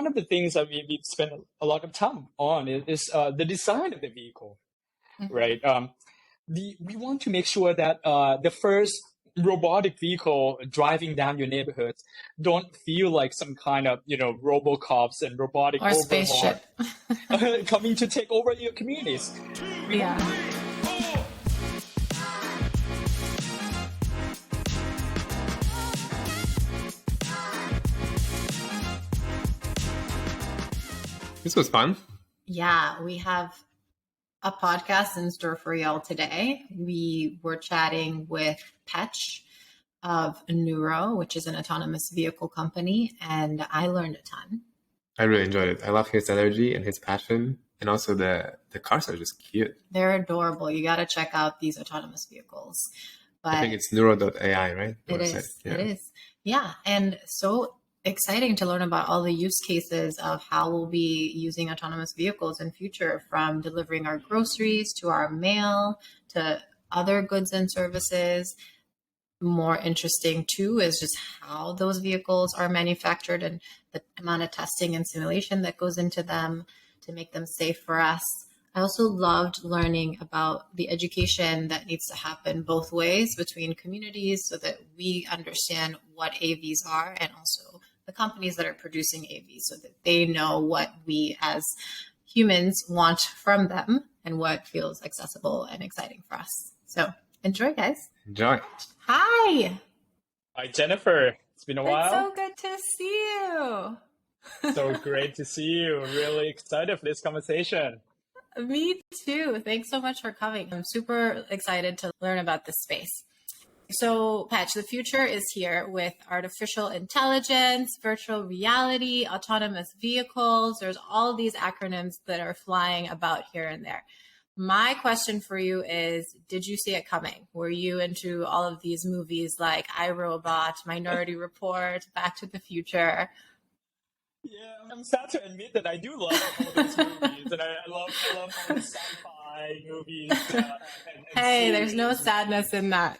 one of the things that we've spent a lot of time on is the design of the vehicle, right? We want to make sure that the first robotic vehicle driving down your neighborhood don't feel like some kind of, robocops and robotic or spaceship coming to take over your communities. Yeah. This was fun. Yeah, we have a podcast in store for y'all today. We were chatting with Petch of Nuro, which is an autonomous vehicle company, and I learned a ton. I really enjoyed it. I love his energy and his passion, and also the cars are just cute. They're adorable. You got to check out these autonomous vehicles. But I think it's Nuro.ai, right? It is. Yeah, and so exciting to learn about all the use cases of how we'll be using autonomous vehicles in future, from delivering our groceries to our mail to other goods and services. More interesting too is just how those vehicles are manufactured and the amount of testing and simulation that goes into them to make them safe for us. I also loved learning about the education that needs to happen both ways between communities so that we understand what AVs are, and also the companies that are producing AVs so that they know what we as humans want from them and what feels accessible and exciting for us. So enjoy, guys. Enjoy. Hi. Hi, Jennifer. It's been a while. It's so good to see you. So great to see you. Really excited for this conversation. Me too. Thanks so much for coming. I'm super excited to learn about this space. So, Petch, the future is here with artificial intelligence, virtual reality, autonomous vehicles. There's all these acronyms that are flying about here and there. My question for you is, did you see it coming? Were you into all of these movies like iRobot, Minority Report, Back to the Future? Yeah, I'm sad to admit that I do love all those movies, and I love all the sci-fi movies. Hey, there's no sadness in that.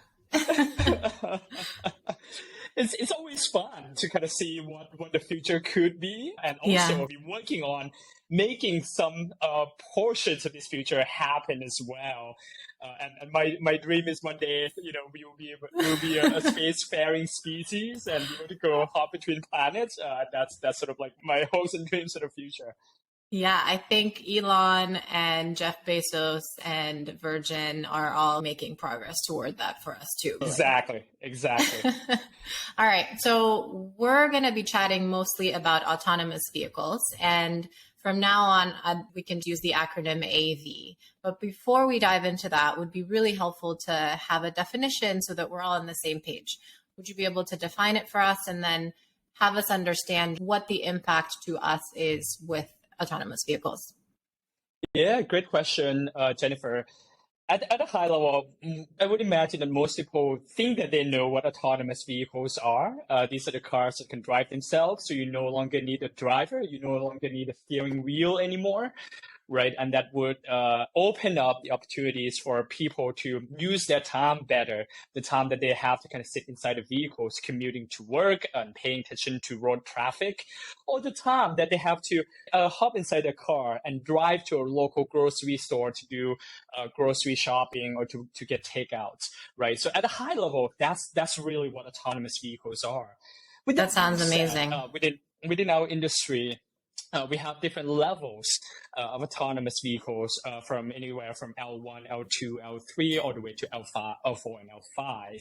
It's always fun to kind of see what the future could be, and also be working on making some portions of this future happen as well. And my dream is one day, we'll be a spacefaring species and be able to go hop between planets. That's sort of like my hopes and dreams for the future. Yeah, I think Elon and Jeff Bezos and Virgin are all making progress toward that for us too. Exactly. All right. So we're going to be chatting mostly about autonomous vehicles. And from now on, we can use the acronym AV. But before we dive into that, it would be really helpful to have a definition so that we're all on the same page. Would you be able to define it for us and then have us understand what the impact to us is with autonomous vehicles? Yeah, great question, Jennifer. At a high level, I would imagine that most people think that they know what autonomous vehicles are. These are the cars that can drive themselves, so you no longer need a driver, you no longer need a steering wheel anymore, right? And that would open up the opportunities for people to use their time better, the time that they have to kind of sit inside the vehicles, commuting to work and paying attention to road traffic, or the time that they have to hop inside their car and drive to a local grocery store to do grocery shopping or to get takeouts, right? So at a high level, that's really what autonomous vehicles are. That sounds amazing. Within our industry, we have different levels of autonomous vehicles from anywhere from L1, L2, L3, all the way to L5, L4, and L5.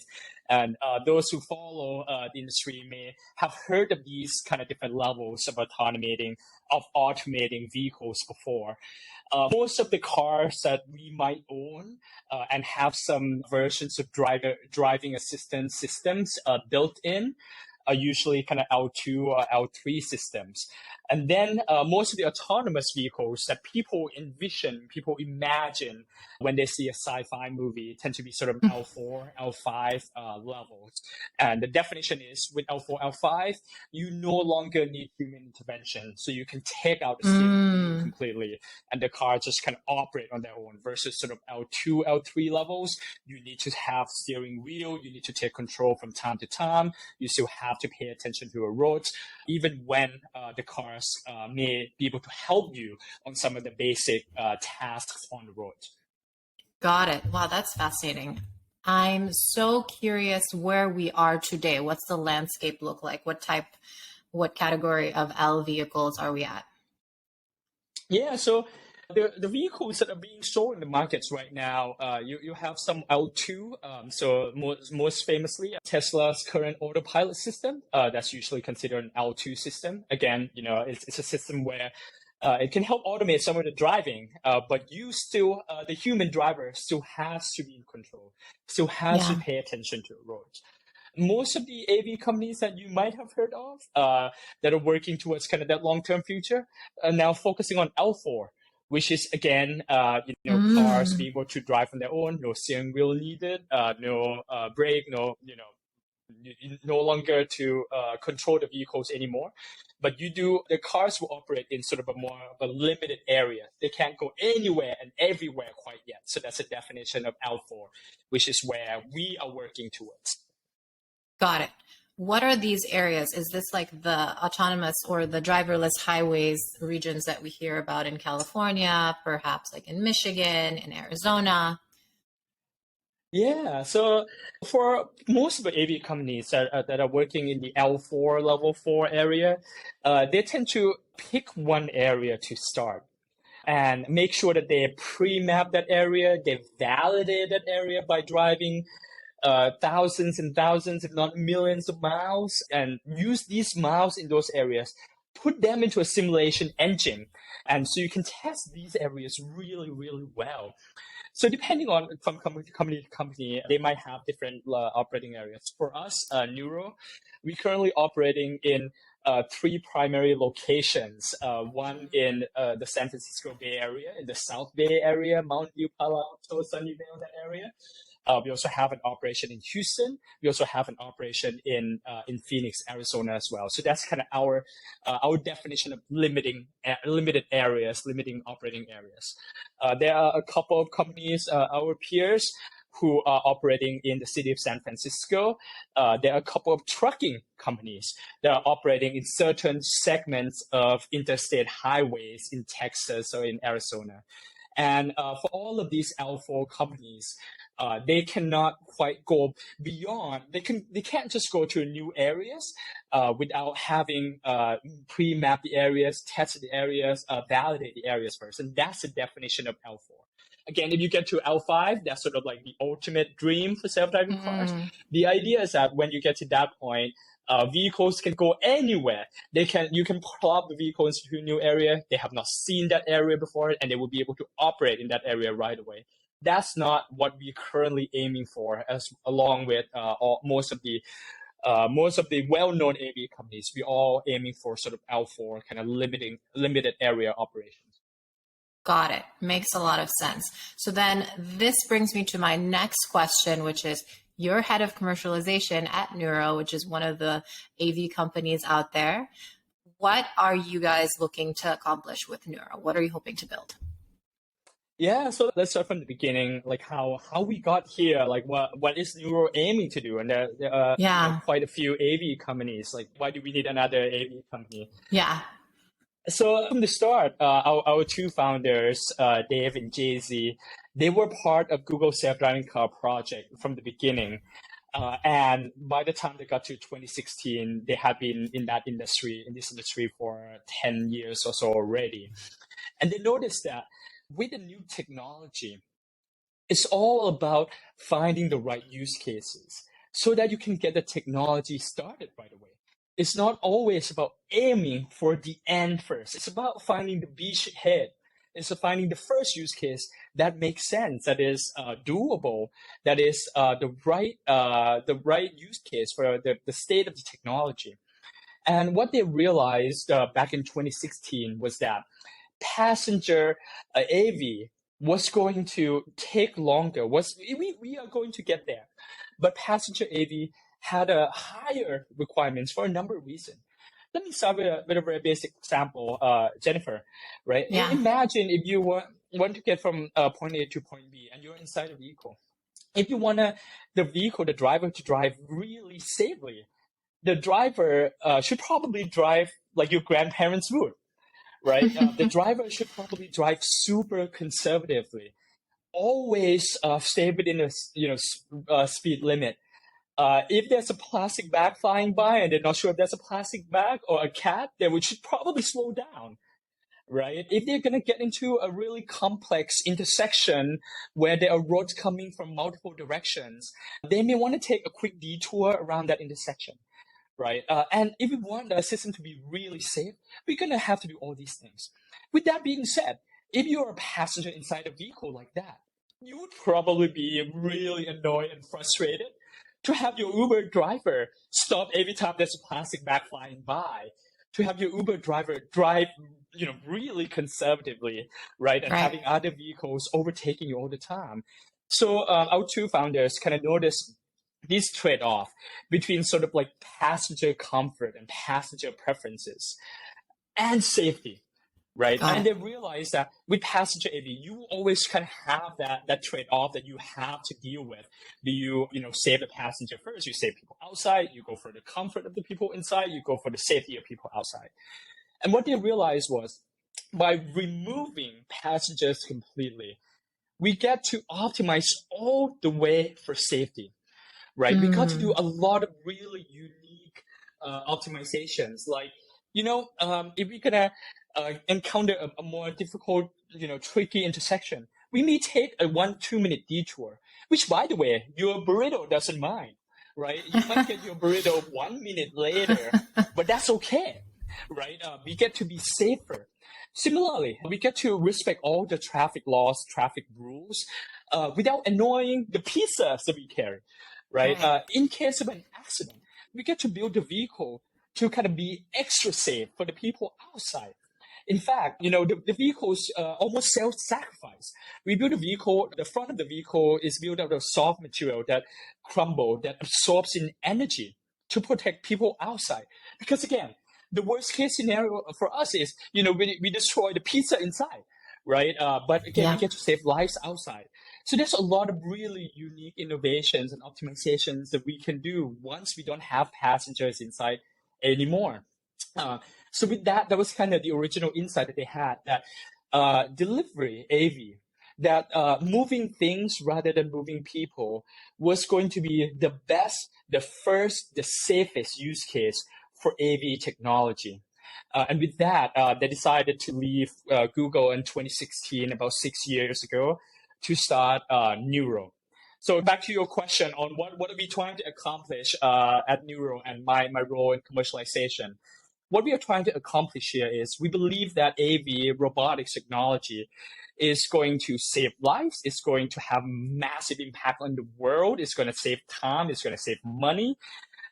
And those who follow the industry may have heard of these kind of different levels of automating vehicles before. Most of the cars that we might own and have some versions of driving assistance systems built in are usually kind of L2 or L3 systems. And then most of the autonomous vehicles that people imagine when they see a sci-fi movie tend to be sort of L4, L5 levels. And the definition is with L4, L5, you no longer need human intervention. So you can take out the steering wheel completely and the car just kind of operate on their own, versus sort of L2, L3 levels. You need to have steering wheel. You need to take control from time to time. You still have to pay attention to the roads, even when the cars may be able to help you on some of the basic tasks on the road. Got it. Wow, that's fascinating. I'm so curious where we are today. What's the landscape look like? What category of L vehicles are we at? Yeah, so the vehicles that are being sold in the markets right now, you have some L2. So most famously, Tesla's current autopilot system. That's usually considered an L2 system. Again, it's a system where it can help automate some of the driving, but you still, the human driver still has to be in control, still has to pay attention to the road. Most of the AV companies that you might have heard of that are working towards kind of that long-term future are now focusing on L4, which is, again, cars being able to drive on their own, no steering wheel needed, no brake, no longer to control the vehicles anymore. But the cars will operate in sort of a more of a limited area. They can't go anywhere and everywhere quite yet. So that's a definition of L4, which is where we are working towards. Got it. What are these areas? Is this like the autonomous or the driverless highways regions that we hear about in California, perhaps like in Michigan, in Arizona? Yeah, so for most of the AV companies that are working in the L4, level 4 area, they tend to pick one area to start and make sure that they pre-map that area, they validate that area by driving thousands and thousands, if not millions of miles, and use these miles in those areas, put them into a simulation engine. And so you can test these areas really, really well. So depending on from company to company, they might have different operating areas. For us, Nuro, we're currently operating in 3 primary locations. One in the San Francisco Bay Area, in the South Bay Area, Mountain View, Palo Alto, Sunnyvale, that area. We also have an operation in Houston. We also have an operation in Phoenix, Arizona as well. So that's kind of our definition of limited areas, limiting operating areas. There are a couple of companies, our peers, who are operating in the city of San Francisco. There are a couple of trucking companies that are operating in certain segments of interstate highways in Texas or in Arizona. And for all of these L4 companies, they cannot quite go beyond. They can't just go to new areas without having pre-map the areas, test the areas, validate the areas first. And that's the definition of L4. Again, if you get to L5, that's sort of like the ultimate dream for self-driving cars. The idea is that when you get to that point, vehicles can go anywhere. You can plop the vehicle into a new area. They have not seen that area before, and they will be able to operate in that area right away. That's not what we're currently aiming for, along with most of the well-known AV companies. We're all aiming for sort of L4, kind of limited area operations. Got it. Makes a lot of sense. So then this brings me to my next question, which is, you're head of commercialization at Nuro, which is one of the AV companies out there. What are you guys looking to accomplish with Nuro? What are you hoping to build? Yeah, so let's start from the beginning, like how we got here, like what is Nuro aiming to do? And there are quite a few AV companies. Like, why do we need another AV company? Yeah. So from the start, our 2 founders, Dave and Jay-Z, they were part of Google's self-driving car project from the beginning. And by the time they got to 2016, they had been in this industry for 10 years or so already. And they noticed that with the new technology, it's all about finding the right use cases so that you can get the technology started right away. It's not always about aiming for the end first. It's about finding the beachhead. It's finding the first use case that makes sense, that is doable, that is the right use case for the state of the technology. And what they realized back in 2016 was that passenger AV was going to take longer. We are going to get there, but passenger AV had a higher requirements for a number of reasons. Let me start with a very basic example, Jennifer. Right? Yeah. Imagine if you want to get from point A to point B, and you're inside a vehicle. If you want the driver to drive really safely, the driver should probably drive like your grandparents would, right? The driver should probably drive super conservatively, always stay within a speed limit. If there's a plastic bag flying by and they're not sure if there's a plastic bag or a cat, they should probably slow down, right? If they're going to get into a really complex intersection where there are roads coming from multiple directions, they may want to take a quick detour around that intersection, right? And if we want the system to be really safe, we're going to have to do all these things. With that being said, if you're a passenger inside a vehicle like that, you would probably be really annoyed and frustrated to have your Uber driver stop every time there's a plastic bag flying by, to have your Uber driver drive, really conservatively, right? And having other vehicles overtaking you all the time. So our two founders kind of noticed this trade-off between sort of like passenger comfort and passenger preferences and safety, right? And they realized that with passenger AV, you always kind of have that trade-off that you have to deal with. Do you, save the passenger first? You save people outside. You go for the comfort of the people inside. You go for the safety of people outside. And what they realized was by removing passengers completely, we get to optimize all the way for safety, right? We got to do a lot of really unique optimizations. Like, if we're going to encounter a more difficult, tricky intersection, we may take a 1-2 minute detour, which, by the way, your burrito doesn't mind, right? You might get your burrito 1 minute later, but that's okay, right? We get to be safer. Similarly, we get to respect all the traffic laws, traffic rules, without annoying the pizzas that we carry, right? In case of an accident, we get to build the vehicle to kind of be extra safe for the people outside. In fact, the vehicles almost self-sacrifice. We build a vehicle, the front of the vehicle is built out of soft material that crumbles, that absorbs in energy to protect people outside. Because again, the worst case scenario for us is, we destroy the pizza inside, right? But again, we get to save lives outside. So there's a lot of really unique innovations and optimizations that we can do once we don't have passengers inside anymore. So with that was kind of the original insight that they had, that delivery AV, that moving things rather than moving people was going to be the best, the first, the safest use case for AV technology. And with that, they decided to leave Google in 2016, about 6 years ago, to start Nuro. So back to your question on what are we trying to accomplish at Nuro and my role in commercialization. What we are trying to accomplish here is we believe that AV robotics technology is going to save lives. It's going to have massive impact on the world. It's going to save time. It's going to save money.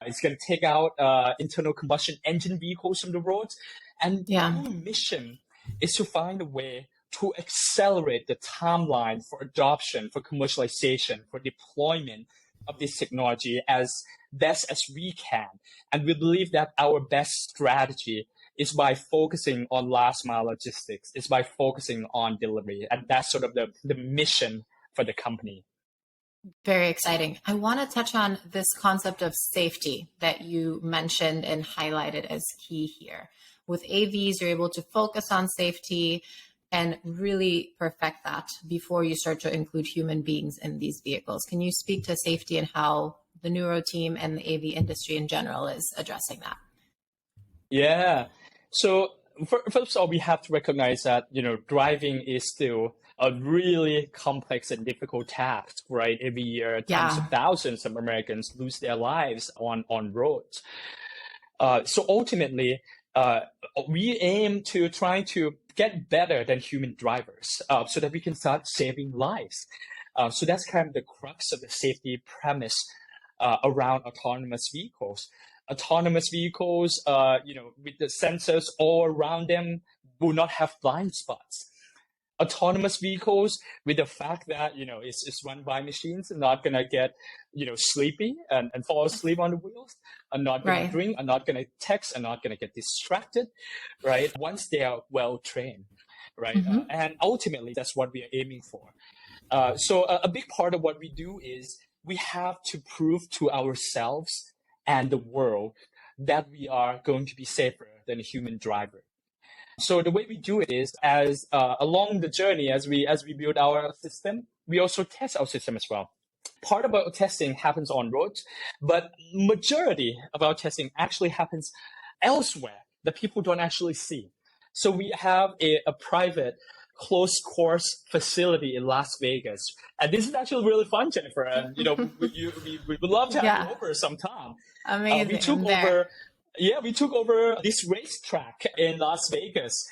It's going to take out internal combustion engine vehicles from the roads. And our mission is to find a way to accelerate the timeline for adoption, for commercialization, for deployment of this technology as best as we can. And we believe that our best strategy is by focusing on last mile logistics, is by focusing on delivery. And that's sort of the mission for the company. Very exciting. I want to touch on this concept of safety that you mentioned and highlighted as key here. With AVs, you're able to focus on safety and really perfect that before you start to include human beings in these vehicles. Can you speak to safety and how the Nuro team and the AV industry in general is addressing that? Yeah. So first of all, we have to recognize that, driving is still a really complex and difficult task, right? Every year, tens of thousands of Americans lose their lives on roads. So ultimately, we aim to try to get better than human drivers so that we can start saving lives. So that's kind of the crux of the safety premise around autonomous vehicles. Autonomous vehicles, with the sensors all around them, will not have blind spots. Autonomous vehicles, with the fact that, it's run by machines, are not going to get, sleepy and fall asleep on the wheels, are not going to drink, are not going to text, are not going to get distracted, right? Once they are well trained, right? And ultimately, that's what we are aiming for. So a big part of what we do is we have to prove to ourselves and the world that we are going to be safer than a human driver. So the way we do it is, as along the journey, as we build our system, we also test our system as well. Part of our testing happens on roads, but majority of our testing actually happens elsewhere that people don't actually see. So we have a private closed course facility in Las Vegas, and this is actually really fun, Jennifer. And we would love to have you over sometime. Amazing. We took over this racetrack in Las Vegas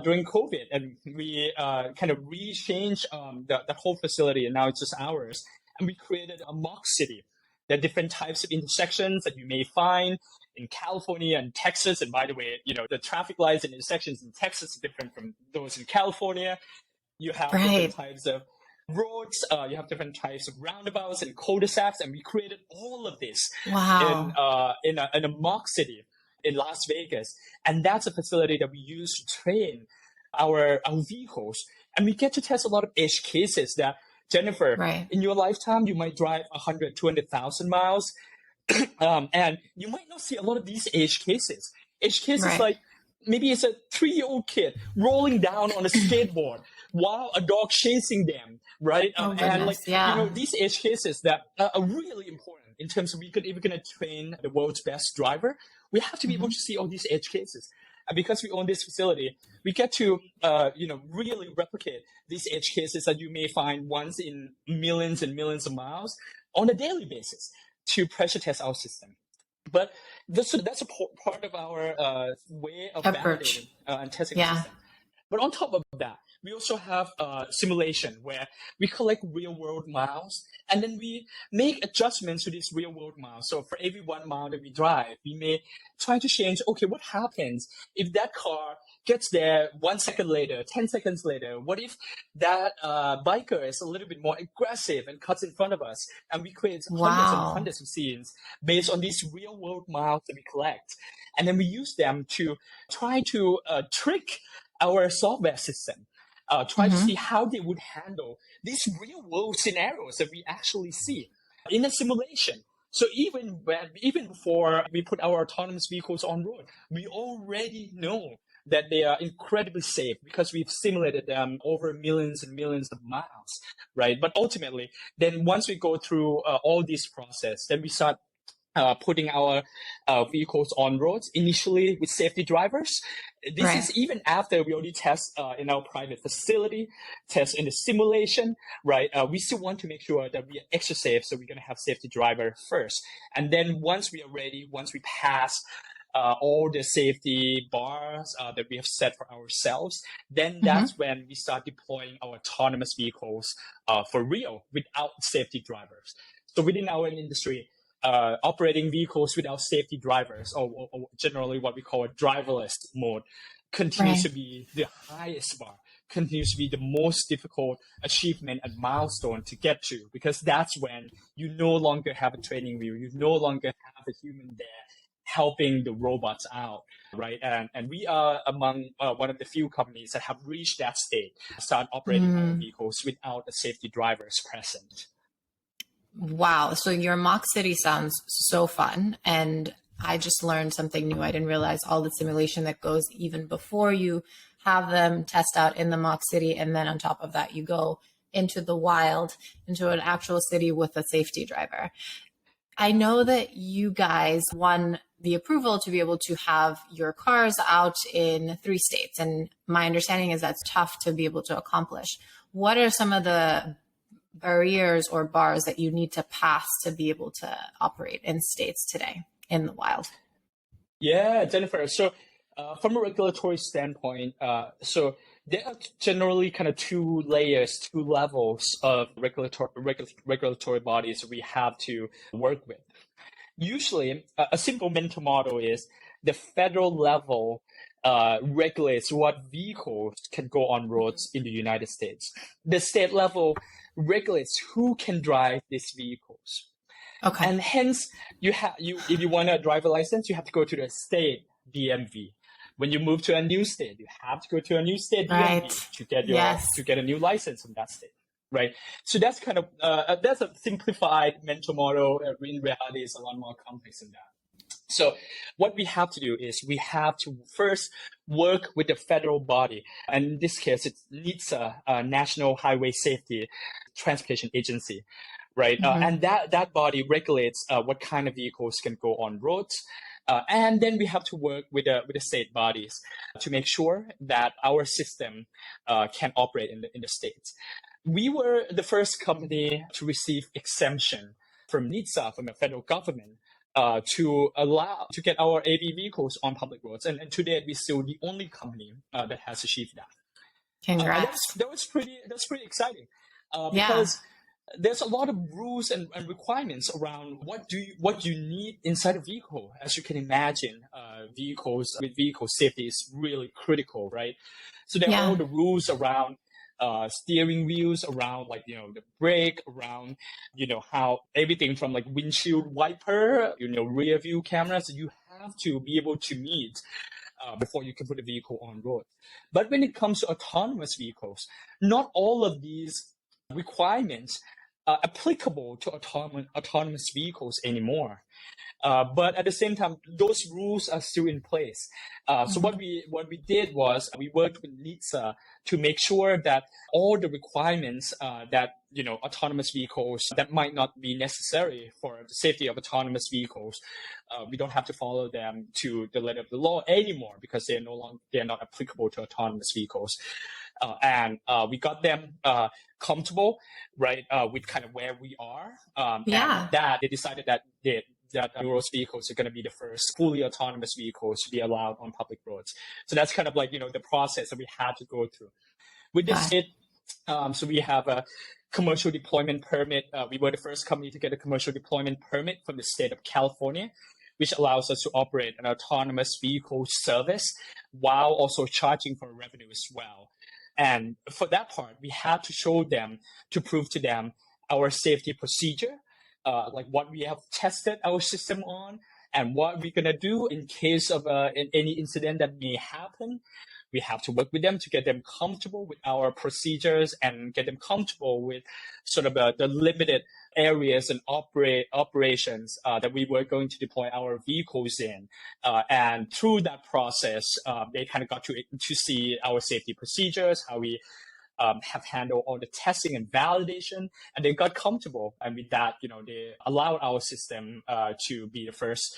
during COVID, and we kind of rechanged that whole facility, and now it's just ours. And we created a mock city. There are different types of intersections that you may find in California and Texas. And by the way, the traffic lights and intersections in Texas are different from those in California. You have different types of roads. You have different types of roundabouts and cul-de-sacs. And we created all of this in a mock city in Las Vegas. And that's a facility that we use to train our vehicles. And we get to test a lot of edge cases that, Jennifer, in your lifetime, you might drive 100, 200,000 miles. And you might not see a lot of these edge cases. Edge cases like maybe it's a 3-year-old kid rolling down on a skateboard while a dog chasing them, right? These edge cases that are really important in terms of if we're going to train the world's best driver, we have to be able to see all these edge cases. And because we own this facility, we get to, really replicate these edge cases that you may find once in millions and millions of miles on a daily basis to pressure test our system. But that's a part of our way of validating and testing the system. But on top of that, we also have simulation where we collect real-world miles, and then we make adjustments to these real-world miles. So for every 1 mile that we drive, we may try to change, okay, what happens if that car gets there 1 second later, 10 seconds later? What if that biker is a little bit more aggressive and cuts in front of us? And we create hundreds and hundreds of scenes based on these real-world miles that we collect. And then we use them to try to trick our software system, try to see how they would handle these real world scenarios that we actually see in a simulation. So even before we put our autonomous vehicles on road, we already know that they are incredibly safe because we've simulated them over millions and millions of miles, right? But ultimately, then once we go through all this process, then we start putting our vehicles on roads, initially with safety drivers. This is even after we already test in our private facility, test in the simulation, right? We still want to make sure that we are extra safe, so we're going to have safety driver first. And then once we are ready, once we pass all the safety bars that we have set for ourselves, then that's when we start deploying our autonomous vehicles for real without safety drivers. So within our industry, operating vehicles without safety drivers, or generally what we call a driverless mode, continues to be the highest bar, continues to be the most difficult achievement and milestone to get to, because that's when you no longer have a training wheel, you no longer have a human there helping the robots out, right? And we are among one of the few companies that have reached that state, start operating our vehicles without a safety drivers present. Wow. So your mock city sounds so fun. And I just learned something new. I didn't realize all the simulation that goes even before you have them test out in the mock city. And then on top of that, you go into the wild, into an actual city with a safety driver. I know that you guys won the approval to be able to have your cars out in 3 states. And my understanding is that's tough to be able to accomplish. What are some of the barriers or bars that you need to pass to be able to operate in states today in the wild? Yeah, Jennifer. So from a regulatory standpoint, so there are generally kind of 2 layers, 2 levels of regulatory bodies we have to work with. Usually, a simple mental model is the federal level regulates what vehicles can go on roads in the United States. The state level regulates who can drive these vehicles. Okay. And hence, if you want a driver license, you have to go to the state DMV. When you move to a new state, you have to go to a new state DMV to get a new license in that state, right? So that's kind of that's a simplified mental model. In reality, it's a lot more complex than that. So what we have to do is we have to first work with the federal body. And in this case, it's NHTSA, National Highway Safety Transportation Agency, right? And that body regulates what kind of vehicles can go on roads. And then we have to work with the state bodies to make sure that our system can operate in the states. We were the first company to receive exemption from NHTSA, from the federal government, to get our AV vehicles on public roads. And to date, we're still the only company that has achieved that. Congrats. That's pretty exciting because there's a lot of rules and requirements around what you need inside a vehicle. As you can imagine, vehicles with vehicle safety is really critical, right? So there are all the rules around steering wheels, around the brake, around how everything from windshield wiper, rear view cameras, you have to be able to meet before you can put a vehicle on road. But when it comes to autonomous vehicles, not all of these requirements are applicable to autonomous vehicles anymore. But at the same time, those rules are still in place. So what we did was we worked with NHTSA to make sure that all the requirements that autonomous vehicles that might not be necessary for the safety of autonomous vehicles, we don't have to follow them to the letter of the law anymore because they're not applicable to autonomous vehicles. And we got them comfortable, right, with kind of where we are. And that they decided that Nuro's vehicles are going to be the first fully autonomous vehicles to be allowed on public roads. So that's kind of the process that we had to go through. With this, so we have a commercial deployment permit. We were the first company to get a commercial deployment permit from the state of California, which allows us to operate an autonomous vehicle service while also charging for revenue as well. And for that part, we had to prove to them our safety procedure, what we have tested our system on, and what we're going to do in case of any incident that may happen. We have to work with them to get them comfortable with our procedures and get them comfortable with sort of the limited areas and operations that we were going to deploy our vehicles in. And through that process, they kind of got to see our safety procedures, how we have handled all the testing and validation, and they got comfortable. And with that, they allowed our system to be the first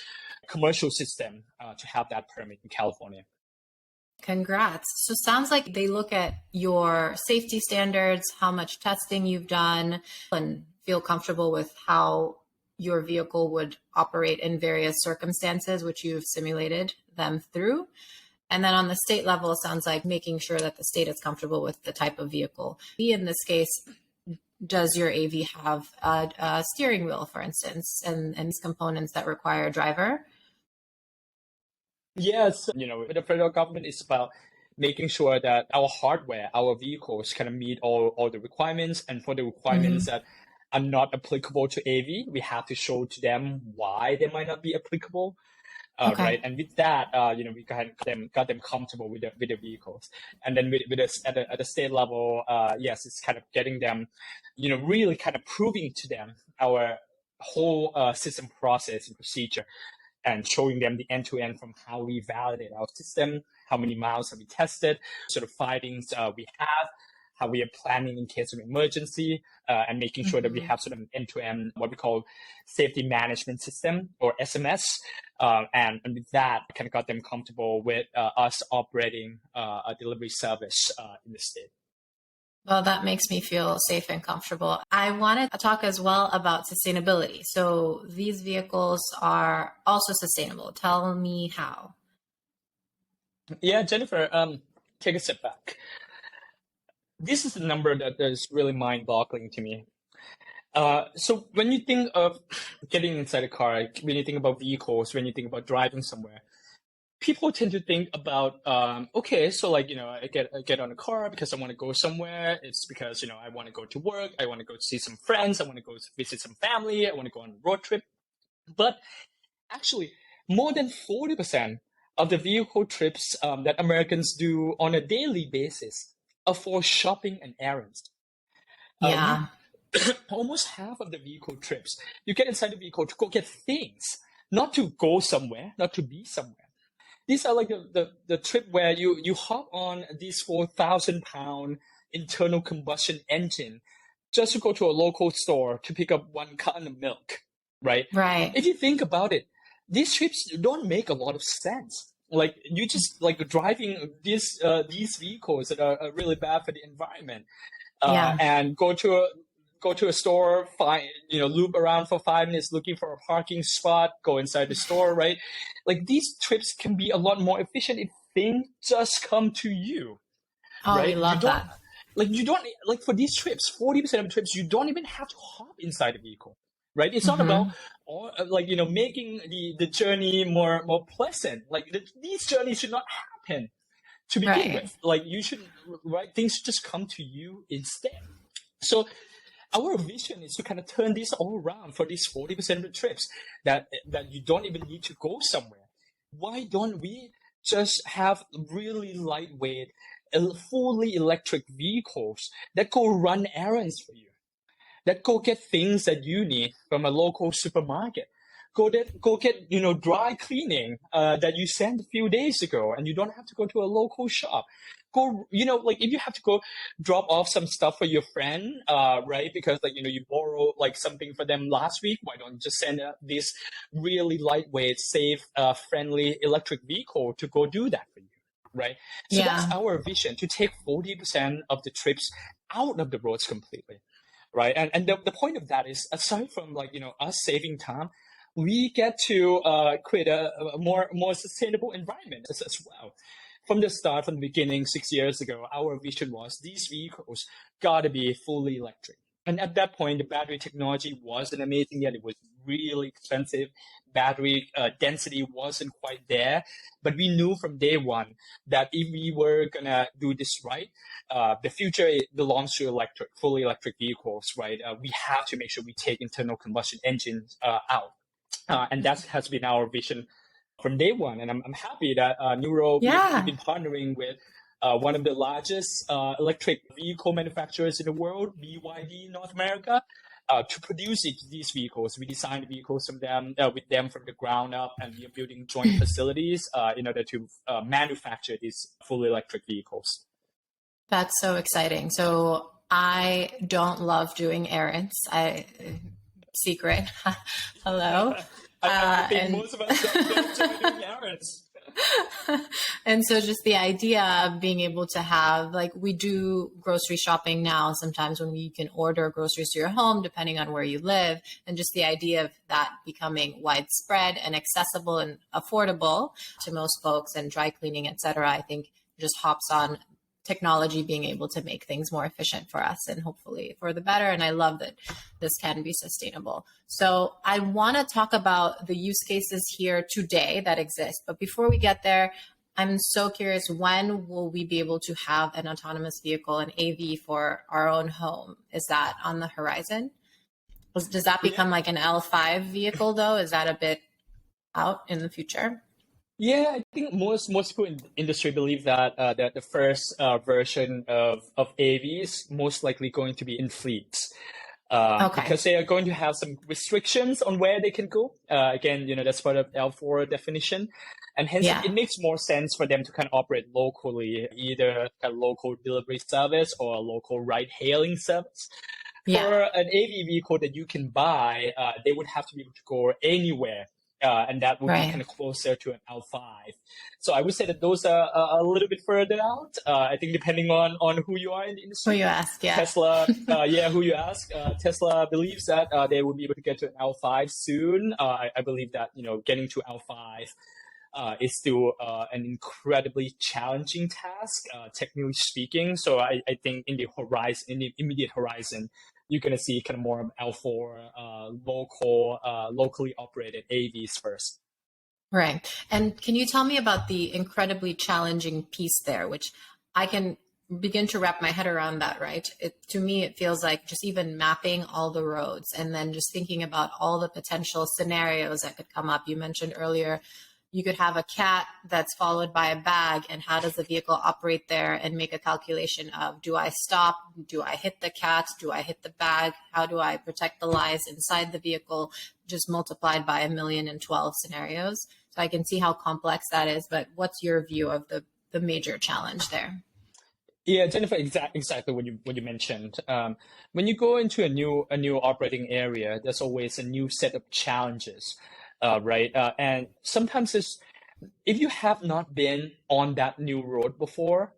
commercial system to have that permit in California. Congrats. So sounds like they look at your safety standards, how much testing you've done, and feel comfortable with how your vehicle would operate in various circumstances, which you've simulated them through. And then on the state level, it sounds like making sure that the state is comfortable with the type of vehicle. In this case, does your AV have a steering wheel, for instance, and components that require a driver? Yes, with the federal government, it's about making sure that our hardware, our vehicles kind of meet all the requirements. And for the requirements that are not applicable to AV, we have to show to them why they might not be applicable. Right, and with that, we got them comfortable with the vehicles, and then at the state level, yes, it's kind of getting them, really kind of proving to them our whole system process and procedure, and showing them the end-to-end from how we validate our system, how many miles have we tested, sort of findings we have, how we are planning in case of emergency, and making sure that we have sort of an end-to-end, what we call safety management system, or SMS. And with that, kind of got them comfortable with us operating a delivery service in the state. Well, that makes me feel safe and comfortable. I wanted to talk as well about sustainability. So these vehicles are also sustainable. Tell me how. Yeah, Jennifer, take a step back. This is a number that is really mind-boggling to me. So when you think of getting inside a car, when you think about vehicles, when you think about driving somewhere, people tend to think about, okay, so I get on a car because I want to go somewhere. It's because, I want to go to work. I want to go see some friends. I want to go visit some family. I want to go on a road trip. But actually, more than 40% of the vehicle trips that Americans do on a daily basis are for shopping and errands. Yeah. Almost half of the vehicle trips, you get inside the vehicle to go get things, not to go somewhere, not to be somewhere. These are like the trip where you hop on this 4,000-pound internal combustion engine just to go to a local store to pick up one carton of milk, right? Right. If you think about it, these trips don't make a lot of sense. Like you just like driving these vehicles that are really bad for the environment, and go to a store, loop around for 5 minutes looking for a parking spot, go inside the store, right? Like these trips can be a lot more efficient if things just come to you. Oh, right? I love that. Like you don't like for these trips, 40% of the trips, you don't even have to hop inside the vehicle, right? It's not about making the journey more pleasant. Like these journeys should not happen to begin with. Like you should, right? Things should just come to you instead. So our vision is to kind of turn this all around for these 40% of the trips that you don't even need to go somewhere. Why don't we just have really lightweight, fully electric vehicles that go run errands for you, that go get things that you need from a local supermarket, go get dry cleaning that you sent a few days ago, and you don't have to go to a local shop. Go, like if you have to go drop off some stuff for your friend, right? Because you borrow like something for them last week. Why don't you just send this really lightweight, safe, friendly electric vehicle to go do that for you, right? So that's our vision, to take 40% of the trips out of the roads completely, right? And the point of that is, aside from us saving time, we get to create a more sustainable environment as well. From the beginning, 6 years ago, our vision was these vehicles got to be fully electric. And at that point, the battery technology wasn't amazing yet. It was really expensive. Battery density wasn't quite there. But we knew from day one that if we were going to do this right, the future belongs to fully electric vehicles, right? We have to make sure we take internal combustion engines out. And that has been our vision from day one. And I'm happy that Nuro, we've been partnering with one of the largest electric vehicle manufacturers in the world, BYD North America, to produce these vehicles. We designed vehicles with them from the ground up, and we are building joint facilities in order to manufacture these fully electric vehicles. That's so exciting. So I don't love doing errands. Secret. Hello. I think most of us don't doing errands. And so just the idea of being able to have, like, we do grocery shopping now sometimes when you can order groceries to your home, depending on where you live. And just the idea of that becoming widespread and accessible and affordable to most folks, and dry cleaning, et cetera, I think just hops on technology being able to make things more efficient for us and hopefully for the better. And I love that this can be sustainable. So I want to talk about the use cases here today that exist. But before we get there, I'm so curious, when will we be able to have an autonomous vehicle, an AV, for our own home? Is that on the horizon? Does that become like an L5 vehicle though? Is that a bit out in the future? Yeah, I think most people in the industry believe that that the first version of AV is most likely going to be in fleets, because they are going to have some restrictions on where they can go. Again, that's part of L4 definition, and hence it makes more sense for them to kind of operate locally, either a local delivery service or a local ride-hailing service. For an AV vehicle that you can buy, they would have to be able to go anywhere. And that would be kind of closer to an L5. So I would say that those are a little bit further out. I think depending on who you are in the industry. Who you ask, Tesla, who you ask. Tesla believes that they will be able to get to an L5 soon. I believe that, getting to L5 is still an incredibly challenging task, technically speaking. So I think in the immediate horizon, you're going to see kind of more of L4 locally operated AVs first. Right. And can you tell me about the incredibly challenging piece there, which I can begin to wrap my head around that, right? To me, it feels like just even mapping all the roads and then just thinking about all the potential scenarios that could come up. You mentioned earlier you could have a cat that's followed by a bag, and how does the vehicle operate there, and make a calculation of, do I stop? Do I hit the cat? Do I hit the bag? How do I protect the lives inside the vehicle? Just multiplied by 1,000,012 scenarios. So I can see how complex that is, but what's your view of the major challenge there? Yeah, Jennifer, exactly what you mentioned. When you go into a new operating area, there's always a new set of challenges, right? And sometimes if you have not been on that new road before,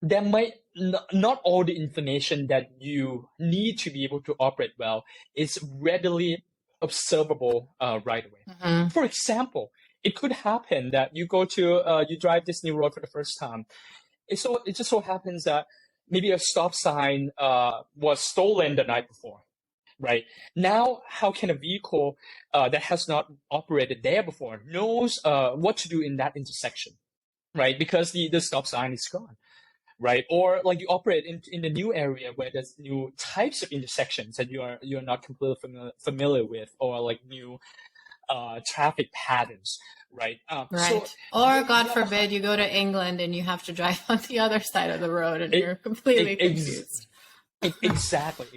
there might not all the information that you need to be able to operate well is readily observable right away. Mm-hmm. For example, it could happen that you drive this new road for the first time. It just so happens that maybe a stop sign was stolen the night before, right? Now, how can a vehicle that has not operated there before knows what to do in that intersection, right? Because the stop sign is gone, right? Or like you operate in the new area where there's new types of intersections that you're not completely familiar with, or like new traffic patterns, right? Right. Or God forbid you go to England and you have to drive on the other side of the road and you're completely confused. Exactly.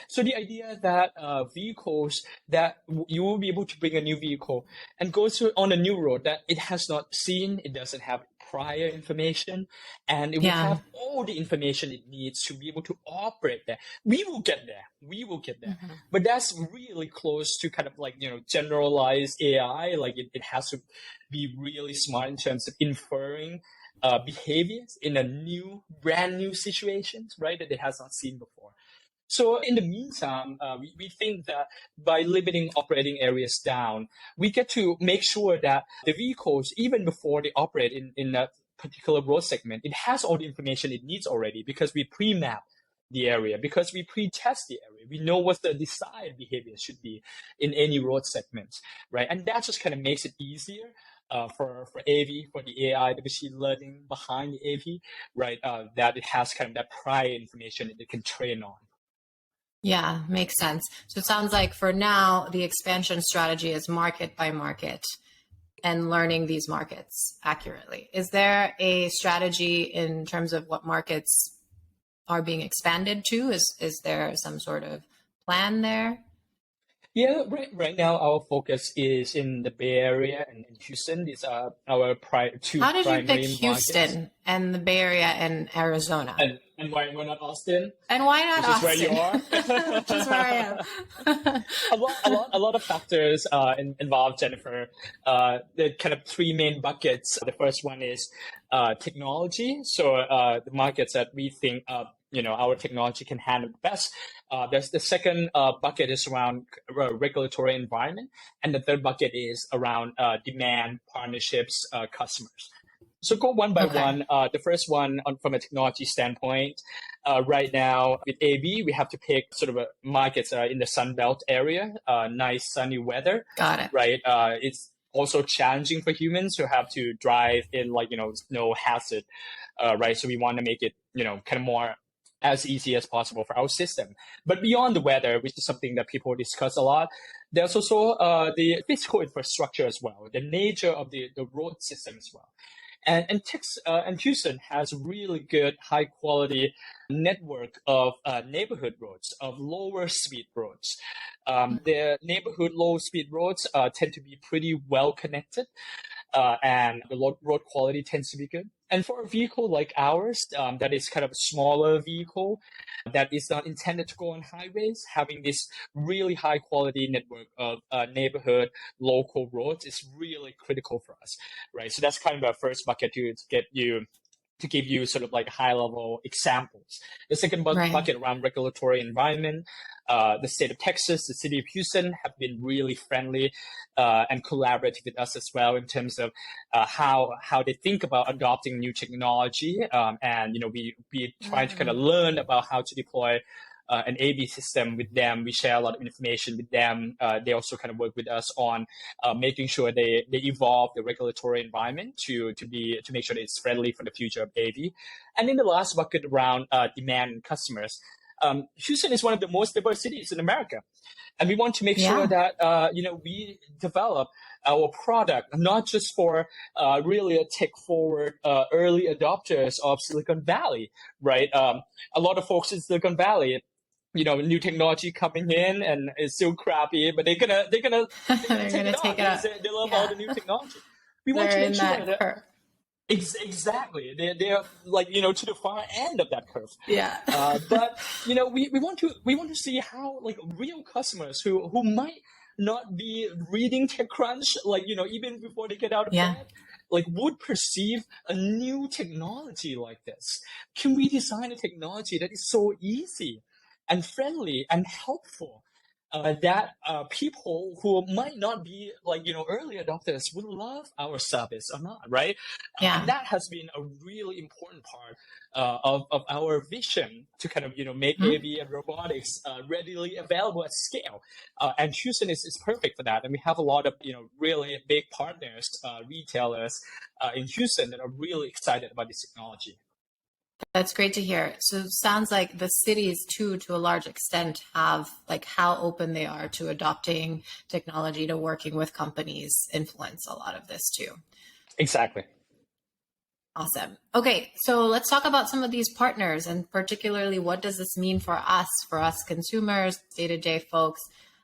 So the idea that vehicles that you will be able to bring a new vehicle and go on a new road that it has not seen, it doesn't have prior information, and it will have all the information it needs to be able to operate there. We will get there. Mm-hmm. But that's really close to kind of like, generalized AI. Like it has to be really smart in terms of inferring behaviors in brand new situations, right, that it has not seen before. So in the meantime, we think that by limiting operating areas down, we get to make sure that the vehicles, even before they operate in that particular road segment, it has all the information it needs already, because we pre-map the area, because we pre-test the area. We know what the desired behavior should be in any road segments, right? And that just kind of makes it easier for AV, for the AI, the machine learning behind the AV, right? That it has kind of that prior information that it can train on. Yeah, makes sense. So it sounds like for now, the expansion strategy is market by market and learning these markets accurately. Is there a strategy in terms of what markets are being expanded to? Is there some sort of plan there? Yeah, right now our focus is in the Bay Area and in Houston. These are our two primary markets. How did you pick Houston and the Bay Area and Arizona? And why not Austin? And why not Austin? Which is where you are. Which is where I am. a lot of factors involved, Jennifer. The kind of three main buckets. The first one is technology. So the markets that we think our technology can handle best. There's the second bucket is around regulatory environment, and the third bucket is around demand, partnerships, customers. So go one by one. The first one, from a technology standpoint, right now with AV, we have to pick sort of markets in the Sun Belt area, nice sunny weather. Got it. Right. It's also challenging for humans who have to drive in no hazard, right? So we want to make it, kind of more as easy as possible for our system. But beyond the weather, which is something that people discuss a lot, there's also the physical infrastructure as well, the nature of the road system as well. And Houston has really good, high quality network of neighborhood roads, of lower speed roads. The neighborhood low speed roads tend to be pretty well connected, and the road quality tends to be good. And for a vehicle like ours, that is kind of a smaller vehicle that is not intended to go on highways, having this really high quality network of neighborhood local roads is really critical for us, right? So that's kind of our first bucket to give you sort of like high level examples. The second bucket around regulatory environment. The state of Texas, the city of Houston have been really friendly and collaborative with us as well in terms of how they think about adopting new technology. And we try to kind of learn about how to deploy an AV system with them. We share a lot of information with them. They also kind of work with us on making sure they evolve the regulatory environment to make sure that it's friendly for the future of AV. And then the last bucket around demand and customers. Houston is one of the most diverse cities in America. And we want to make sure that, we develop our product, not just for really a tech-forward early adopters of Silicon Valley, right? A lot of folks in Silicon Valley, new technology coming in and it's still crappy, but they're gonna take it on because they love all the new technology. We want to make sure that exactly they're like to the far end of that curve. But we want to see how like real customers who might not be reading TechCrunch even before they get out of bed, like would perceive a new technology like this. Can we design a technology that is so easy and friendly and helpful that people who might not be early adopters would love our service or not, right? And that has been a really important part of our vision to kind of make AV and robotics readily available at scale. And Houston is perfect for that. And we have a lot of really big partners, retailers in Houston that are really excited about this technology. That's great to hear. So it sounds like the cities too, to a large extent, have like how open they are to adopting technology, to working with companies influence a lot of this too. Exactly. Awesome. Okay, so let's talk about some of these partners and particularly what does this mean for us consumers, day-to-day folks.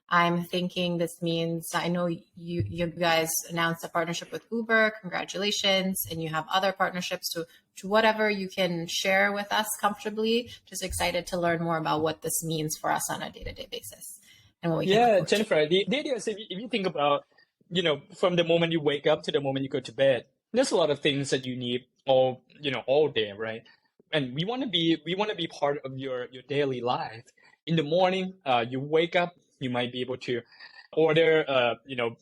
I'm thinking this means, I know you guys announced a partnership with Uber, congratulations, and you have other partnerships to whatever you can share with us comfortably. Just excited to learn more about what this means for us on a day-to-day basis. And what we can Jennifer, the idea is if you think about, from the moment you wake up to the moment you go to bed, there's a lot of things that you need all day, right? And we want to be part of your daily life. In the morning, you wake up, you might be able to order,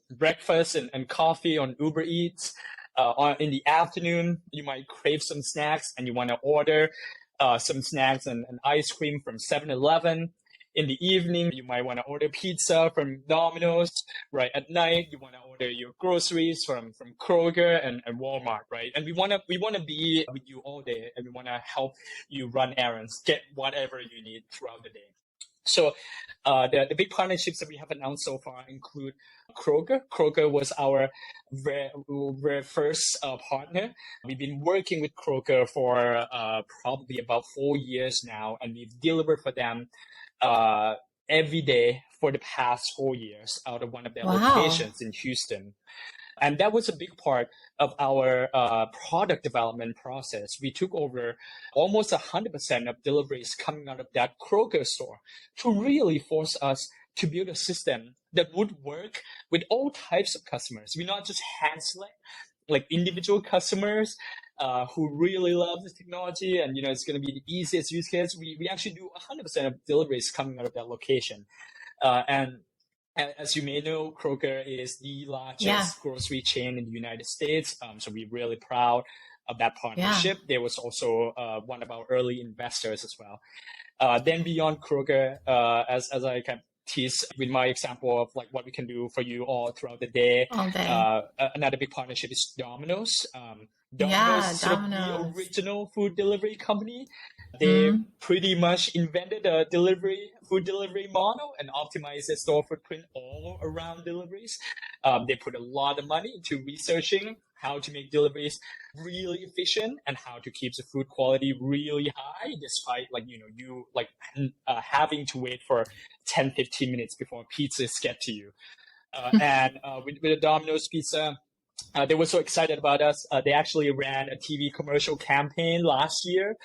breakfast and coffee on Uber Eats. In the afternoon, you might crave some snacks and you want to order some snacks and ice cream from 7-Eleven. In the evening, you might want to order pizza from Domino's, right? At night, you want to order your groceries from Kroger and Walmart, right? And we want to be with you all day, and we want to help you run errands, get whatever you need throughout the day. So the big partnerships that we have announced so far include Kroger. Kroger was our very first partner. We've been working with Kroger for probably about 4 years now, and we've delivered for them every day for the past 4 years out of one of their locations in Houston. And that was a big part of our product development process. We took over almost 100% of deliveries coming out of that Kroger store to really force us to build a system that would work with all types of customers. We not just hand select like individual customers who really love this technology and it's going to be the easiest use case. We actually do 100% of deliveries coming out of that location. And as you may know, Kroger is the largest grocery chain in the United States. So we're really proud of that partnership. There was also one of our early investors as well. Then beyond Kroger, as I can tease with my example of like what we can do for you all throughout the day. Another big partnership is Domino's. Domino's is sort of the original food delivery company. They pretty much invented a food delivery model and optimized their store footprint all around deliveries. They put a lot of money into researching how to make deliveries really efficient and how to keep the food quality really high, despite having to wait for 10-15 minutes before pizzas get to you. And with the Domino's pizza, they were so excited about us. They actually ran a TV commercial campaign last year.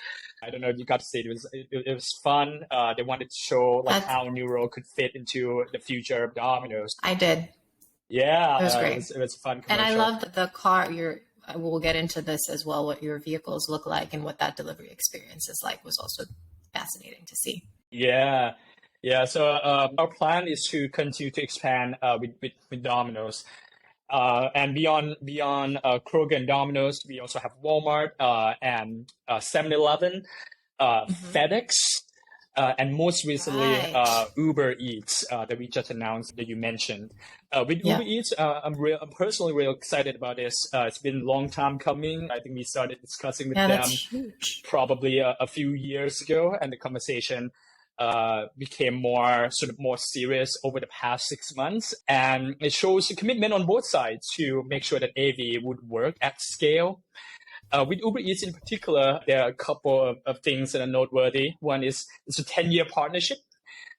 I don't know if you got to see it. It was fun. They wanted to show how Nuro could fit into the future of Domino's. I did. Yeah, it was great. It was a fun commercial. And I love the car. We'll get into this as well. What your vehicles look like and what that delivery experience is like was also fascinating to see. Yeah. So our plan is to continue to expand with Domino's. And beyond Kroger and Domino's, we also have Walmart and 7-Eleven, FedEx, and most recently Uber Eats that we just announced that you mentioned. With Uber Eats, I'm personally real excited about this. It's been a long time coming. I think we started discussing with them probably a few years ago, and the conversation became more serious over the past 6 months, and it shows a commitment on both sides to make sure that AV would work at scale. With Uber Eats in particular, there are a couple of things that are noteworthy. One is it's a 10-year partnership.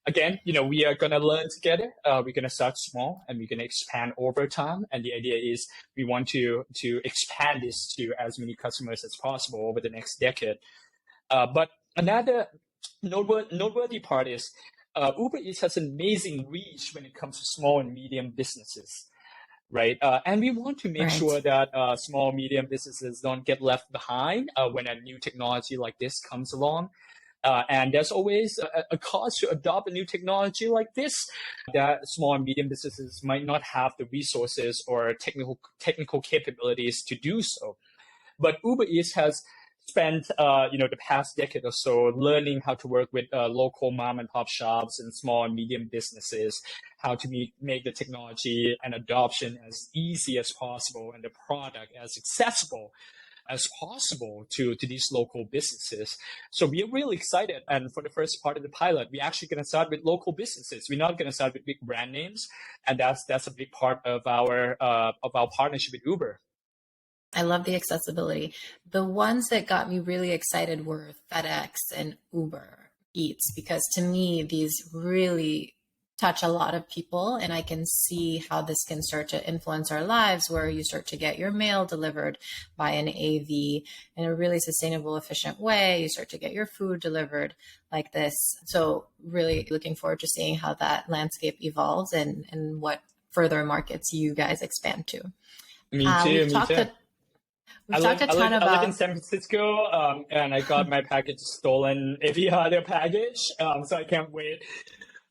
Again, we are going to learn together. We're going to start small and we're going to expand over time. And the idea is we want to expand this to as many customers as possible over the next decade. But another noteworthy part is Uber Eats has an amazing reach when it comes to small and medium businesses, right? And we want to make sure that small, medium businesses don't get left behind when a new technology like this comes along. And there's always a cost to adopt a new technology like this that small and medium businesses might not have the resources or technical capabilities to do so. But Uber Eats has spent the past decade or so learning how to work with local mom and pop shops and small and medium businesses, how to make the technology and adoption as easy as possible and the product as accessible as possible to these local businesses. So we are really excited. And for the first part of the pilot, we're actually going to start with local businesses. We're not going to start with big brand names. And that's a big part of our partnership with Uber. I love the accessibility. The ones that got me really excited were FedEx and Uber Eats, because to me, these really touch a lot of people, and I can see how this can start to influence our lives, where you start to get your mail delivered by an AV in a really sustainable, efficient way. You start to get your food delivered like this. So really looking forward to seeing how that landscape evolves and what further markets you guys expand to. Me too. We've talked a ton about... I live in San Francisco, and I got my package stolen via other package. So I can't wait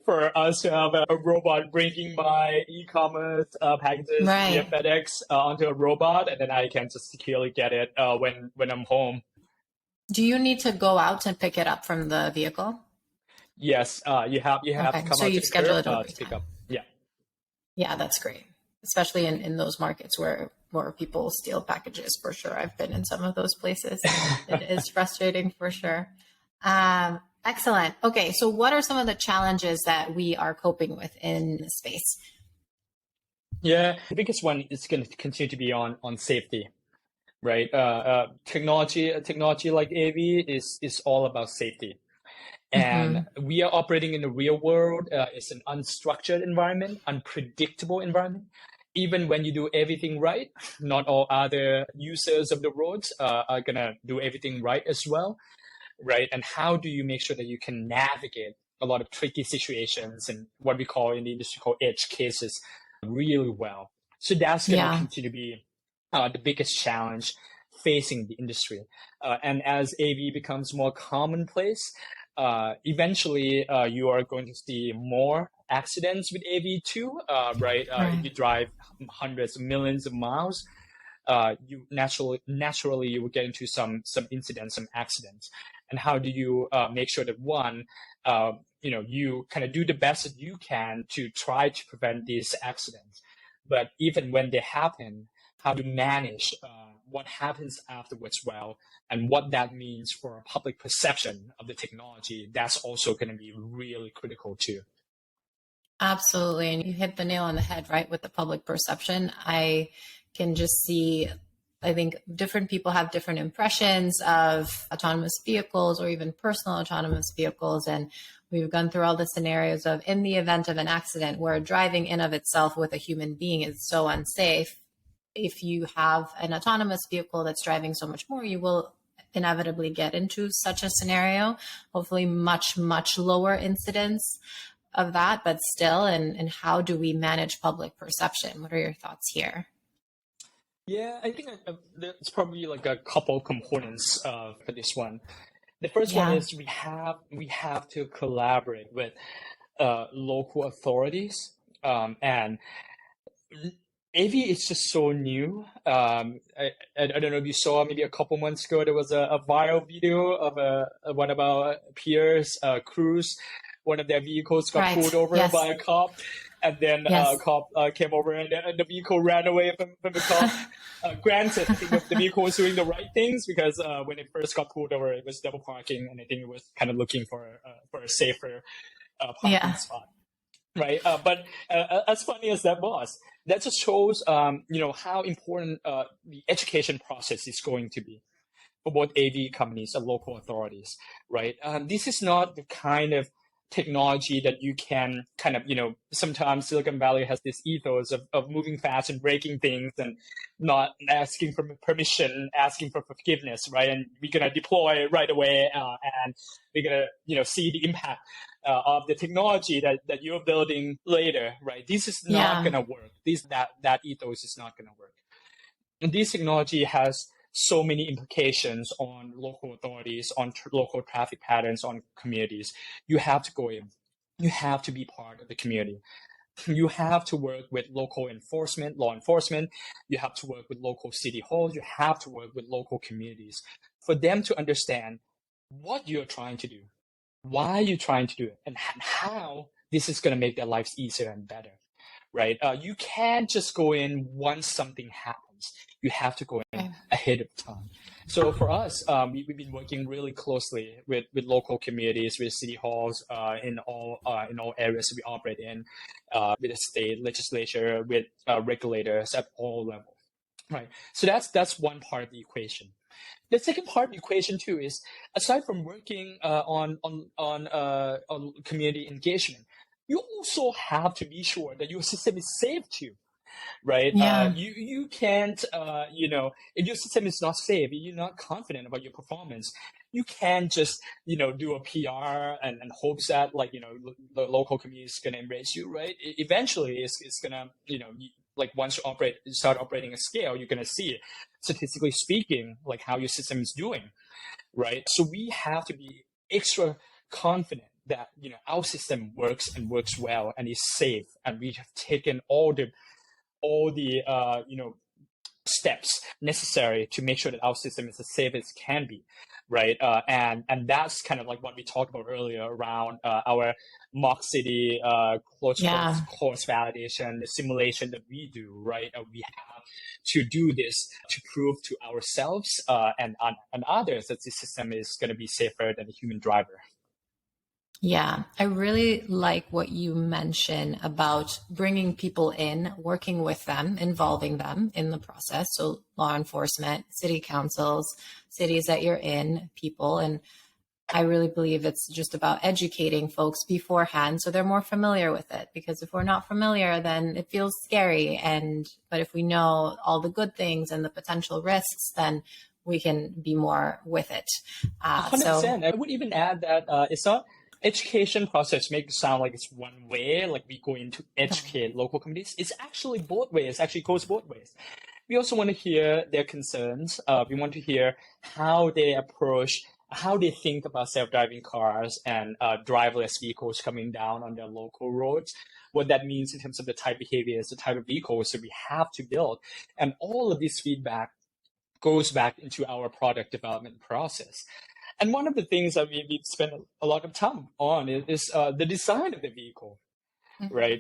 for us to have a robot bringing my e-commerce packages via FedEx onto a robot, and then I can just securely get it when I'm home. Do you need to go out and pick it up from the vehicle? Yes, you have to come so out you to schedule it to pick up. Yeah, that's great, especially in those markets where people steal packages, for sure. I've been in some of those places. It is frustrating for sure. Excellent. Okay, so what are some of the challenges that we are coping with in this space? Yeah, the biggest one is going to continue to be on safety, right? Technology like AV is all about safety. And we are operating in the real world. It's an unstructured environment, unpredictable environment. Even when you do everything right, not all other users of the roads are going to do everything right as well, right? And how do you make sure that you can navigate a lot of tricky situations and what we call in the industry called edge cases really well? So that's going to continue to be the biggest challenge facing the industry. And as AV becomes more commonplace, eventually you are going to see more accidents with AV too, right? If you drive hundreds of millions of miles, you naturally you will get into some incidents, some accidents. And how do you make sure that one, you kind of do the best that you can to try to prevent these accidents, but even when they happen, how to manage what happens afterwards well, and what that means for public perception of the technology, that's also going to be really critical too. Absolutely. And you hit the nail on the head, right? With the public perception, I can just see, I think different people have different impressions of autonomous vehicles or even personal autonomous vehicles. And we've gone through all the scenarios of in the event of an accident where driving in of itself with a human being is so unsafe. If you have an autonomous vehicle that's driving so much more, you will inevitably get into such a scenario, hopefully much, much lower incidence of that, but still, and how do we manage public perception? What are your thoughts here? Yeah, I think there's probably like a couple components for this one. The first one is we have to collaborate with local authorities, and AV is just so new. I don't know if you saw, maybe a couple months ago, there was a viral video of one of our peers, Cruise. One of their vehicles got pulled over by a cop. and then Yes. a cop came over, and then the vehicle ran away from the cop. Granted, I think the vehicle was doing the right things, because when it first got pulled over, it was double parking, and I think it was kind of looking for a safer parking Yeah. spot. Right, but as funny as that was, that just shows, how important the education process is going to be for both AV companies and local authorities, right? This is not the kind of technology that you can kind of, sometimes Silicon Valley has this ethos of moving fast and breaking things and not asking for permission, asking for forgiveness, right? And we're going to deploy right away, and we're going to, see the impact of the technology that you're building later, right? This is not going to work. That ethos is not going to work. And this technology has so many implications on local authorities, on local traffic patterns, on communities. You have to go in. You have to be part of the community. You have to work with local enforcement, law enforcement. You have to work with local city halls. You have to work with local communities for them to understand what you're trying to do, why you're trying to do it, and how this is going to make their lives easier and better, right? You can't just go in once something happens. You have to go in ahead of time. So for us, we've been working really closely with local communities, with city halls, in all areas we operate in, with the state legislature, with regulators at all levels, right? So that's one part of the equation. The second part of the equation too is, aside from working on community engagement, you also have to be sure that your system is safe too, right? Yeah. You can't, if your system is not safe, you're not confident about your performance, you can't just, do a PR and hopes that, the local community is going to embrace you, right? Eventually, it's going to, once you start operating at scale, you're going to see, statistically speaking, how your system is doing, right? So we have to be extra confident that, our system works and works well and is safe, and we have taken all the steps necessary to make sure that our system is as safe as can be, right? And that's kind of like what we talked about earlier around our mock city course validation, the simulation that we do, right? We have to do this to prove to ourselves and others that the system is going to be safer than a human driver. Yeah, I really like what you mentioned about bringing people in, working with them, involving them in the process. So law enforcement, city councils, cities that you're in, people. And I really believe it's just about educating folks beforehand so they're more familiar with it. Because if we're not familiar, then it feels scary. But if we know all the good things and the potential risks, then we can be more with it. 100%. I would even add that it's not education process makes it sound like it's one way, like we go in to educate local communities. It's actually both ways. Actually goes both ways. We also want to hear their concerns. We want to hear how they approach, how they think about self-driving cars and driverless vehicles coming down on their local roads, what that means in terms of the type of behaviors, the type of vehicles that we have to build. And all of this feedback goes back into our product development process. And one of the things that we spend a lot of time on is the design of the vehicle, right?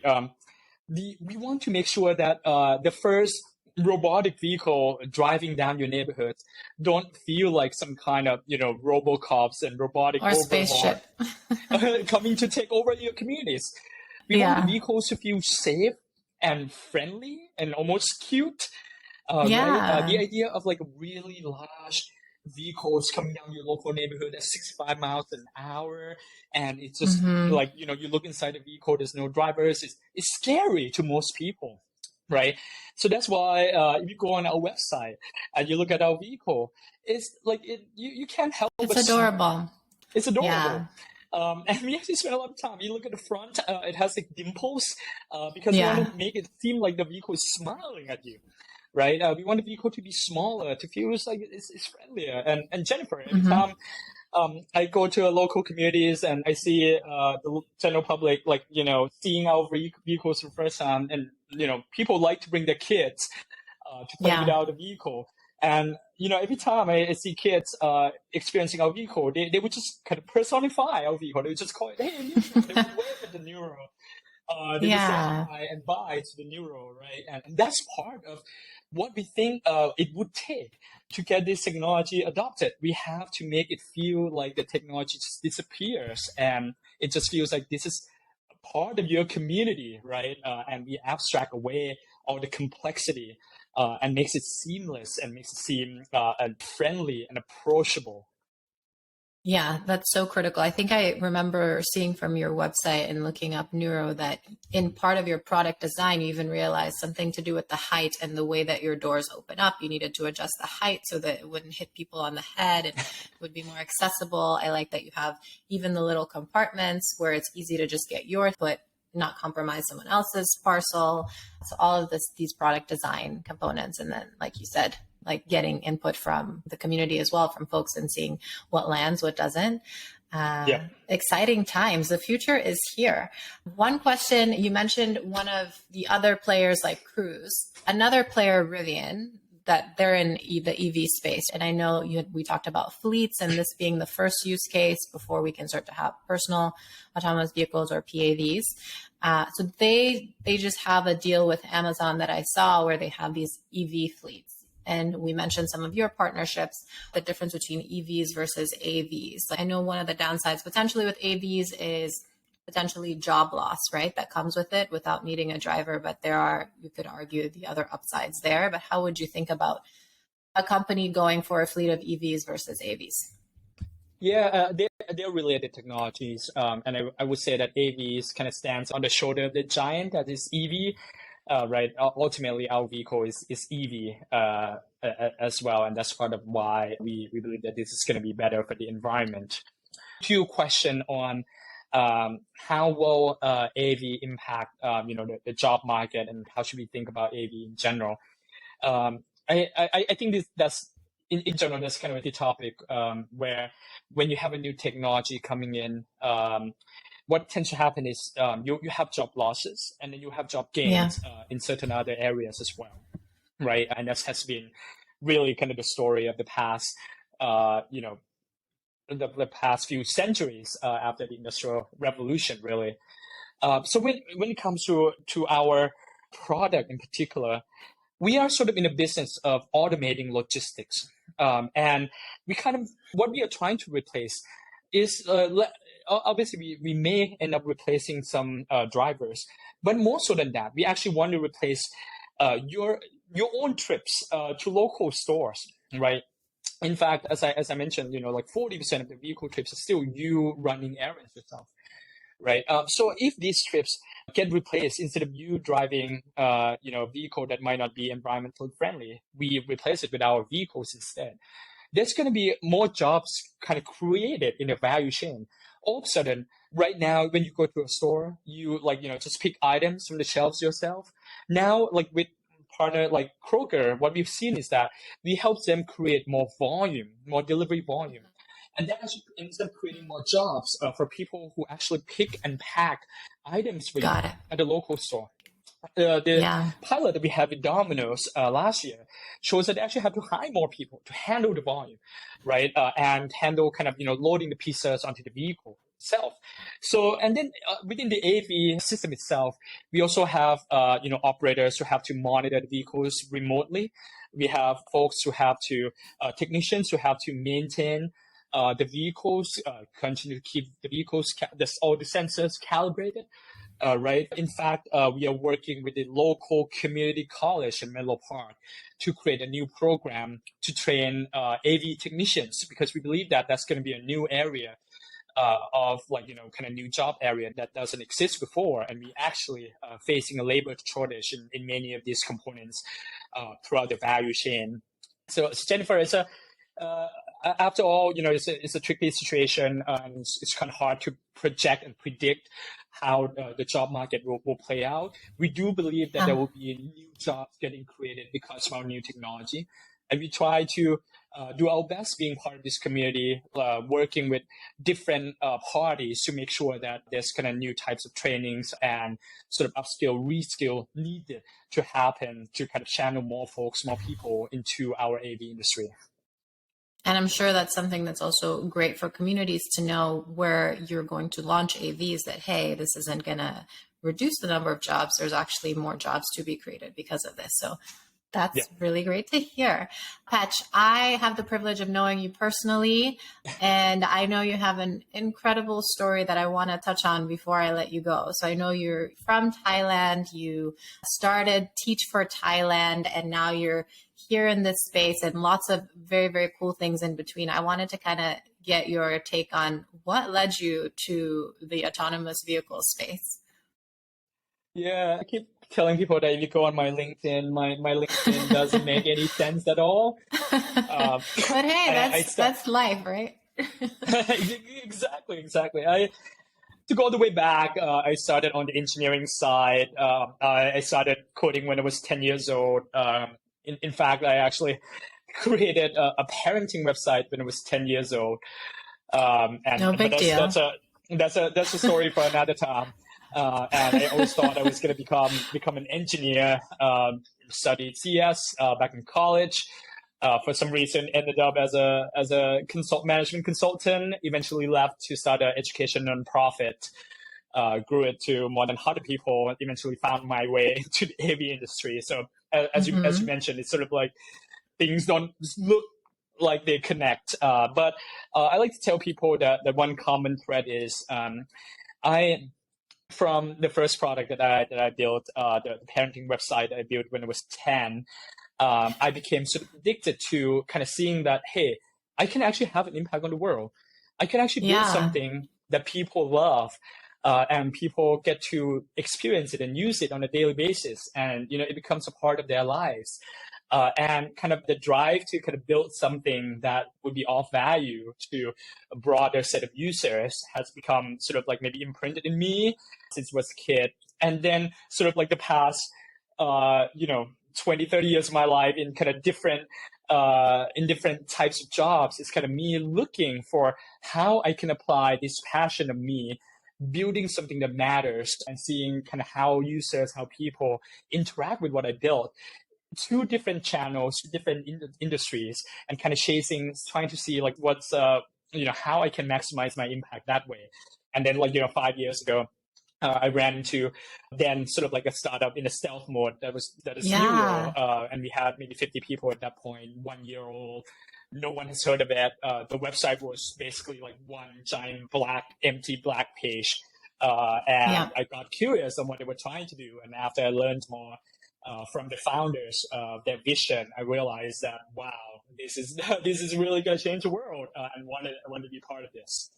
We want to make sure that the first robotic vehicle driving down your neighborhood don't feel like some kind of, robocops and robotic or spaceship coming to take over your communities. We want the vehicles to feel safe and friendly and almost cute. Right? The idea of really large vehicles coming down your local neighborhood at 65 miles an hour, and it's just you look inside the vehicle, there's no drivers. It's scary to most people, right? So that's why if you go on our website and you look at our vehicle, it's you can't help but adorable. It's adorable. And we actually spend a lot of time. You look at the front, it has dimples because we want to make it seem like the vehicle is smiling at you. Right, we want the vehicle to be smaller, to feel like it's friendlier. And Jennifer, every time I go to local communities and I see the general public, seeing our vehicles for the first time, and people like to bring their kids to play without the vehicle. And every time I see kids experiencing our vehicle, they would just kind of personify our vehicle. They would just call it, "Hey, Nuro." They would wave at the Nuro. They just say Yeah. hi and bye to the Nuro, right? And that's part of what we think it would take to get this technology adopted. We have to make it feel like the technology just disappears and it just feels like this is part of your community, right? And we abstract away all the complexity and makes it seamless and makes it seem and friendly and approachable. Yeah, that's so critical. I think I remember seeing from your website and looking up Nuro that in part of your product design, you even realized something to do with the height and the way that your doors open up. You needed to adjust the height so that it wouldn't hit people on the head and would be more accessible. I like that you have even the little compartments where it's easy to just get your foot, not compromise someone else's parcel. So all of these product design components. And then, like you said, like getting input from the community as well, from folks and seeing what lands, what doesn't. Yeah. Exciting times. The future is here. One question, you mentioned one of the other players like Cruise, another player, Rivian, that they're in the EV space. And I know we talked about fleets and this being the first use case before we can start to have personal autonomous vehicles or PAVs. So they just have a deal with Amazon that I saw where they have these EV fleets. And we mentioned some of your partnerships, the difference between EVs versus AVs. I know one of the downsides potentially with AVs is potentially job loss, right? That comes with it without needing a driver. But there are, you could argue, the other upsides there. But how would you think about a company going for a fleet of EVs versus AVs? Yeah, they're related technologies, and I would say that AVs kind of stands on the shoulder of the giant that is EV, right? Ultimately, our vehicle is EV as well, and that's part of why we believe that this is going to be better for the environment. To your question on how will AV impact the job market and how should we think about AV in general? I think that's in general, that's kind of the topic where when you have a new technology coming in, what tends to happen is you have job losses and then you have job gains in certain other areas as well, right? And that has been really kind of the story of the past, the past few centuries after the Industrial Revolution, really. So when it comes to our product in particular, we are sort of in a business of automating logistics. And what we are trying to replace is, obviously, we may end up replacing some drivers, but more so than that, we actually want to replace your own trips to local stores, right? In fact, as I mentioned, like 40% of the vehicle trips are still you running errands yourself, right? So if these trips get replaced, instead of you driving, a vehicle that might not be environmentally friendly, we replace it with our vehicles instead. There's going to be more jobs kind of created in the value chain. All of a sudden, right now, when you go to a store, you just pick items from the shelves yourself. Now, like with partner like Kroger, what we've seen is that we help them create more volume, more delivery volume. And that actually ends up creating more jobs for people who actually pick and pack items for you at the local store. The pilot that we had with Domino's last year shows that they actually have to hire more people to handle the volume, right? And handle kind of, loading the pizzas onto the vehicle itself. So, and then within the AV system itself, we also have, operators who have to monitor the vehicles remotely. We have folks who have to, technicians who have to maintain the vehicles, continue to keep the vehicles, all the sensors calibrated. Right. In fact, we are working with the local community college in Menlo Park to create a new program to train AV technicians, because we believe that that's going to be a new area of kind of new job area that doesn't exist before. And we actually facing a labor shortage in many of these components throughout the value chain. So Jennifer, after all, it's a tricky situation, and it's kind of hard to project and predict how the job market will play out. We do believe that there will be new jobs getting created because of our new technology. And we try to do our best being part of this community, working with different parties to make sure that there's kind of new types of trainings and sort of upskill, reskill needed to happen to kind of channel more folks, more people into our AV industry. And I'm sure that's something that's also great for communities to know where you're going to launch AVs, that, hey, this isn't going to reduce the number of jobs. There's actually more jobs to be created because of this. So that's really great to hear. Petch, I have the privilege of knowing you personally, and I know you have an incredible story that I want to touch on before I let you go. So I know you're from Thailand, you started Teach for Thailand, and now you're here in this space, and lots of very, very cool things in between. I wanted to kind of get your take on what led you to the autonomous vehicle space. Yeah, I keep telling people that if you go on my LinkedIn, my LinkedIn doesn't make any sense at all. But hey, that's life, right? Exactly. To go all the way back, I started on the engineering side. I started coding when I was 10 years old. In fact, I actually created a parenting website when I was 10 years old. No big deal. That's a story for another time. And I always thought I was going to become an engineer. Studied CS back in college. For some reason, ended up as a management consultant. Eventually left to start an education nonprofit. Grew it to more than 100 people. Eventually found my way to the AV industry. So as you mentioned, it's sort of like things don't look like they connect. But I like to tell people that the one common thread is from the first product that I built, the parenting website I built when I was 10, I became sort of addicted to kind of seeing that, hey, I can actually have an impact on the world. I can actually build something that people love, and people get to experience it and use it on a daily basis. And, it becomes a part of their lives. And kind of the drive to kind of build something that would be of value to a broader set of users has become sort of like maybe imprinted in me since I was a kid. And then sort of like the past, 20, 30 years of my life in kind of different types of jobs, it's kind of me looking for how I can apply this passion of me building something that matters and seeing kind of how people interact with what I built. Two different channels, different industries, and kind of trying to see like what's how I can maximize my impact that way. And then 5 years ago, I ran into then sort of like a startup in a stealth mode that is Nuro, and we had maybe 50 people at that point, 1 year old. No one has heard of it. The website was basically like one giant empty black page, and I got curious on what they were trying to do. And after I learned more from the founders, their vision, I realized that this is really going to change the world, and wanted to be part of this.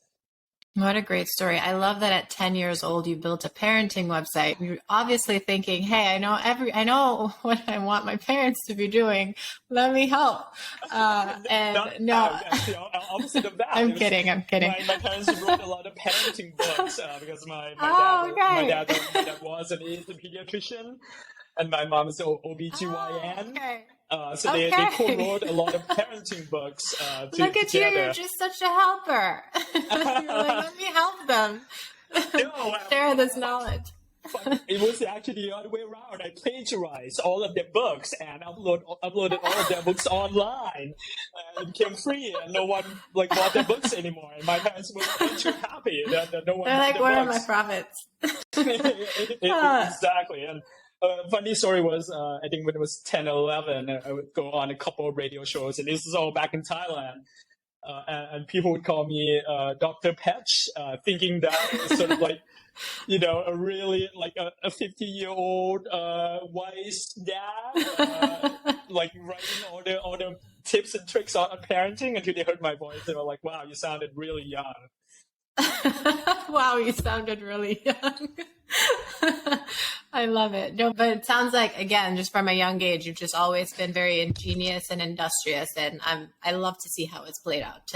What a great story. I love that at 10 years old, you built a parenting website. You're obviously thinking, hey, I know what I want my parents to be doing. Let me help. Opposite of that. I'm kidding. My parents wrote a lot of parenting books because my dad was and is a pediatrician, and my mom is OBGYN. So they co-wrote a lot of parenting books Look at you, you're just such a helper. You're like, let me help them. Share this knowledge. It was actually the other way around. I plagiarized all of their books and uploaded all of their books online. It became free, and no one bought their books anymore. And my parents were too happy that no one. They're like, where are my profits? Exactly. And funny story was, I think when it was 10 or 11, I would go on a couple of radio shows, and this is all back in Thailand. And people would call me Dr. Petch, thinking that it was sort of like, a really like a 50-year-old wise dad, writing all the tips and tricks on parenting, until they heard my voice. They were like, wow, you sounded really young. Wow, you sounded really young. I love it. No, but it sounds like, again, just from a young age, you've just always been very ingenious and industrious, and I love to see how it's played out.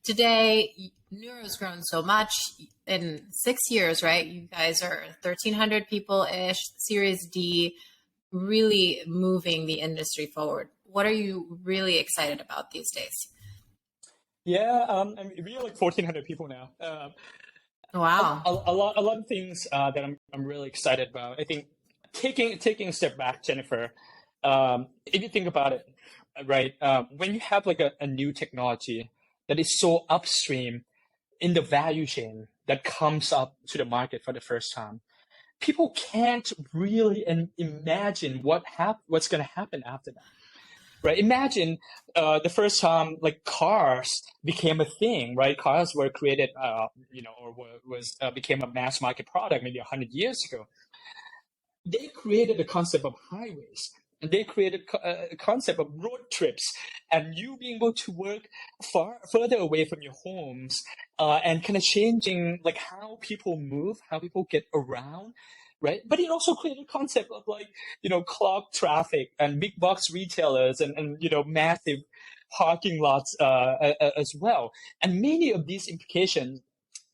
Today, Nuro's grown so much in 6 years, right? You guys are 1,300 people-ish, Series D, really moving the industry forward. What are you really excited about these days? Yeah, we are like 1,400 people now. Wow, a lot of things that I'm really excited about. I think taking a step back, Jennifer. If you think about it, right? When you have like a new technology that is so upstream in the value chain that comes up to the market for the first time, people can't really imagine what's going to happen after that. Right. Imagine the first time like cars became a thing, right? Cars were created, or became a mass market product maybe 100 years ago. They created the concept of highways, and they created a concept of road trips, and you being able to work further away from your homes, and kind of changing like how people move, how people get around. Right. But it also created a concept of like, clog traffic and big box retailers and massive parking lots as well. And many of these implications,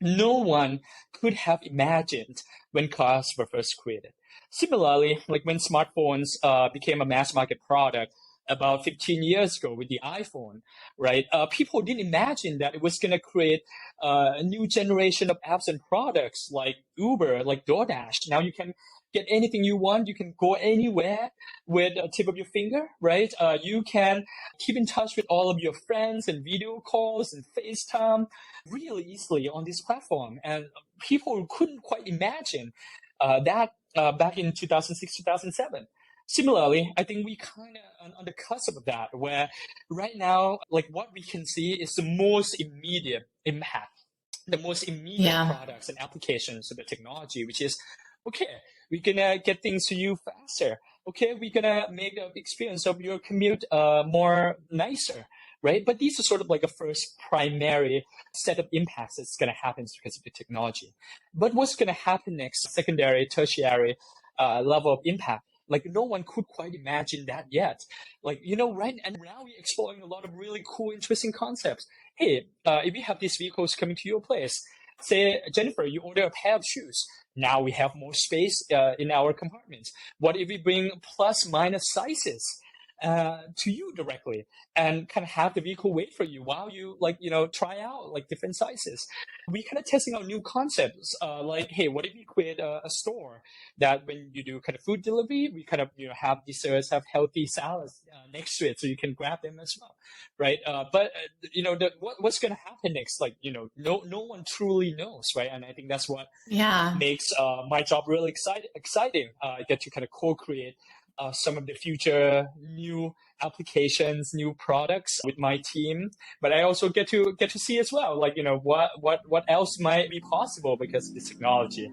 no one could have imagined when cars were first created. Similarly, like when smartphones became a mass market product about 15 years ago with the iPhone, right? People didn't imagine that it was going to create a new generation of apps and products like Uber, like DoorDash. Now you can get anything you want. You can go anywhere with a tip of your finger, right? You can keep in touch with all of your friends and video calls and FaceTime really easily on this platform. And people couldn't quite imagine that back in 2006, 2007. Similarly, I think we kind of on the cusp of that, where right now, like what we can see is the most immediate impact, the most immediate products and applications of the technology, which is, okay, we're going to get things to you faster. Okay, we're going to make the experience of your commute more nicer, right? But these are sort of like a first primary set of impacts that's going to happen because of the technology. But what's going to happen next, secondary, tertiary level of impact? Like no one could quite imagine that yet. Like, right? And now we're exploring a lot of really cool, interesting concepts. Hey, if you have these vehicles coming to your place, say, Jennifer, you order a pair of shoes. Now we have more space in our compartments. What if we bring plus minus sizes to you directly and kind of have the vehicle wait for you while you try out like different sizes? We kind of testing out new concepts like, hey, what if we create a store that when you do kind of food delivery, we kind of have desserts, have healthy salads next to it so you can grab them as well, right? But what's going to happen next? Like no one truly knows, right? And I think that's what makes my job really exciting. I get to kind of co-create some of the future new applications, new products with my team. But I also get to see as well, like what else might be possible because of this technology.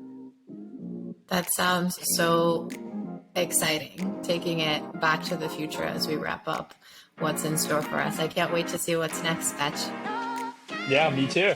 That sounds so exciting. Taking it back to the future as we wrap up what's in store for us. I can't wait to see what's next, Petch. Yeah, me too.